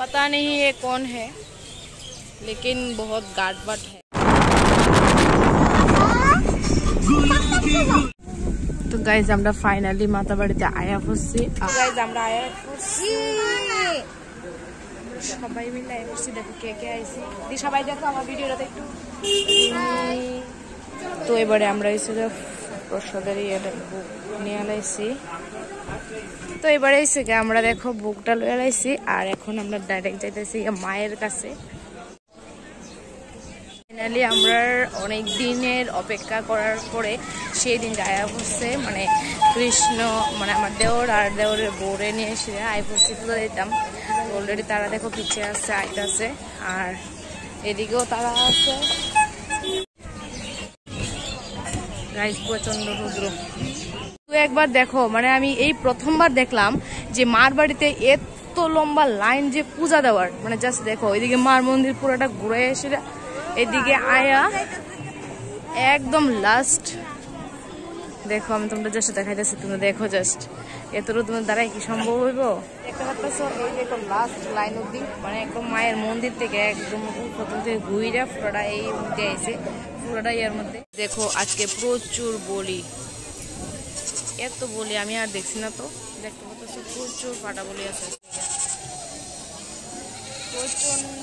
पता नहीं ये कौन है लेकिन बहुत गाट बाट है। तो गाइज আমরা ফাইনালি মাতাবাড়িতে আয়া পড়ছি। গাইজ আমরা আয়া পড়ছি সবাই মিলে আয়া পড়ছি। দেখো কে কে আইছি দি সবাই দেখো আমার ভিডিওটাতে একটু। তো এবারে আমরা এসে প্রসাদের এটা বুক নিয়ে আলাইছি। তো এবারে এসে আমরা দেখো বুকটা লয়ে আলাইছি আর এখন আমরা ডাইরেক্ট যাইতেছি মায়ের কাছে। ফাইনালি আমরা অনেক দিনের অপেক্ষা করার পরে সেই দিন আয়া পড়ছে, মানে কৃষ্ণ মানে আমার দেওর আর দেওরের বউরে নিয়ে এসে আয় পড়ছি পুজো দিতাম। অলরেডি তারা দেখো পিছিয়ে আসছে আইতাছে আর এদিকেও তারা আছে। প্রচন্ড রুদ্র। তো একবার দেখো মানে আমি এই প্রথমবার দেখলাম যে মার বাড়িতে এত লম্বা লাইন যে পূজা দেওয়ার, মানে জাস্ট দেখো এদিকে মার মন্দির পুরোটা ঘুরে এসে এদিকে আয়া একদম লাস্ট দেখো। আমি তোমরা জাস্ট দেখাইতেছি, তোমরা দেখো জাস্ট এতটুকু তোমার দ্বারাই কি সম্ভব হইব দেখতে পাচ্ছ। এই দেখো লাস্ট লাইন অব্দি মানে একদম মায়ের মন্দির থেকে একদম প্রথম থেকে ঘুইরা পুরোটা এই মধ্যে আইছে পুরোটা ইয়ার মধ্যে। দেখো আজকে প্রচুর বলি, এত বলি আমি আর দেখছি না। তো দেখতে পাচ্ছ প্রচুর ফাটা বলি আছে, প্রচন্ড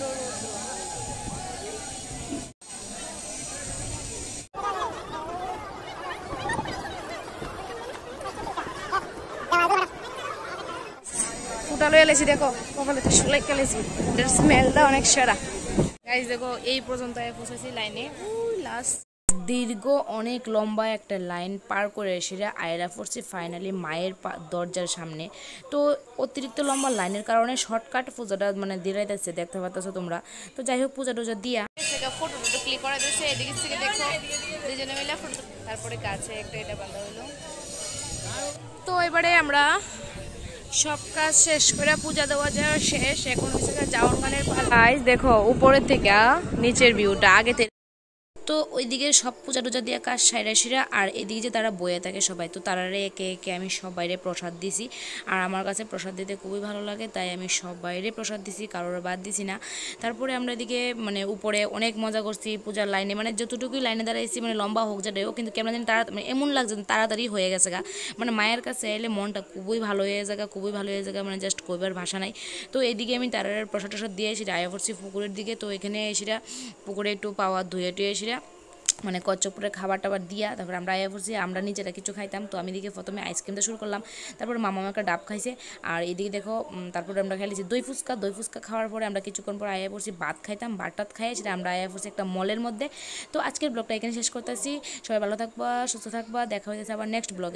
ফুটা লয়ে এলেছি। দেখো কপালে তো সেলাই খেলেছি, এটার স্মেলটা অনেক সেরা। গাইজ দেখো এই পর্যন্ত পৌঁছেছি লাইনে, লাস্ট দীর্ঘ অনেক লম্বা একটা লাইন পার করে এসে আয়রা পড়ছি ফাইনালি মায়ের দরজার সামনে। তো অতিরিক্ত লম্বা লাইনের কারণে শর্টকাট পূজাটা মানে দিরাইতেছে, দেখতে পাচ্ছ তোমরা। তো যাই হোক পূজা টুজা দিয়া ফটো টটো ক্লিক করা দিচ্ছে। এদিকে থেকে দেখো দুজনে মিলে ফটো, তারপরে কাছে একটা এটা বাঁধা হইলো। তো এবারে আমরা সব কাজ শেষ করে পূজা দেওয়া যাওয়া শেষ, এখন হচ্ছে জাওয়ান গানের পালা। দেখো উপরের থেকে নিচের ভিউটা আগে থেকে। তো ওইদিকে সব পূজা টুজা দিয়ে কাজ সাইরা সিরা আর এদিকে যে তারা বয়ে থাকে সবাই, তো তারারে একে একে আমি সবাইরে প্রসাদ দিছি। আর আমার কাছে প্রসাদ দিতে খুবই ভালো লাগে, তাই আমি সবাইরে প্রসাদ দিছি, কারোর বাদ দিছি না। তারপরে আমরা এদিকে মানে উপরে অনেক মজা করছি পূজার লাইনে, মানে যতটুকুই লাইনে দাঁড়াইছি মানে লম্বা হোক যাটাও, কিন্তু কেমন যেন তারা মানে এমন লাগছে তাড়াতাড়ি হয়ে গেছে গা। মানে মায়ের কাছে এলে মনটা খুবই ভালো হয়ে যায়, খুবই ভালো হয়ে যায়, মানে জাস্ট কইবার ভাষা নাই। তো এদিকে আমি তারার প্রসাদ টসাদ দিয়ে এসে আয়া করছি পুকুরের দিকে। তো এখানে এসেরা পুকুরে একটু পাওয়া ধুয়ে টুয়ে এসেরা মানে কচ্চপুরে খাবার টাবার দিয়া তারপরে আমরা আয়া পড়ছি। আমরা নিজেরা কিছু খাইতাম, তো আমি দিকে প্রথমে আইসক্রিমটা শুরু করলাম, তারপরে মামা একটা ডাব খাইছে। আর এদিকে দেখো তারপরে আমরা খাইছি দই ফুচকা। দই ফুচকা খাওয়ার পরে আমরা কিছুক্ষণ পর আয়া পড়ছি ভাত খাইতাম, ভাত টাত খাই সেটা আমরা আয়া পড়ছি একটা মলের মধ্যে। তো আজকের ব্লগটা এখানে শেষ করতেছি। সবাই ভালো থাকবা, সুস্থ থাকবা, দেখা হয়েছে আবার নেক্সট ব্লগে।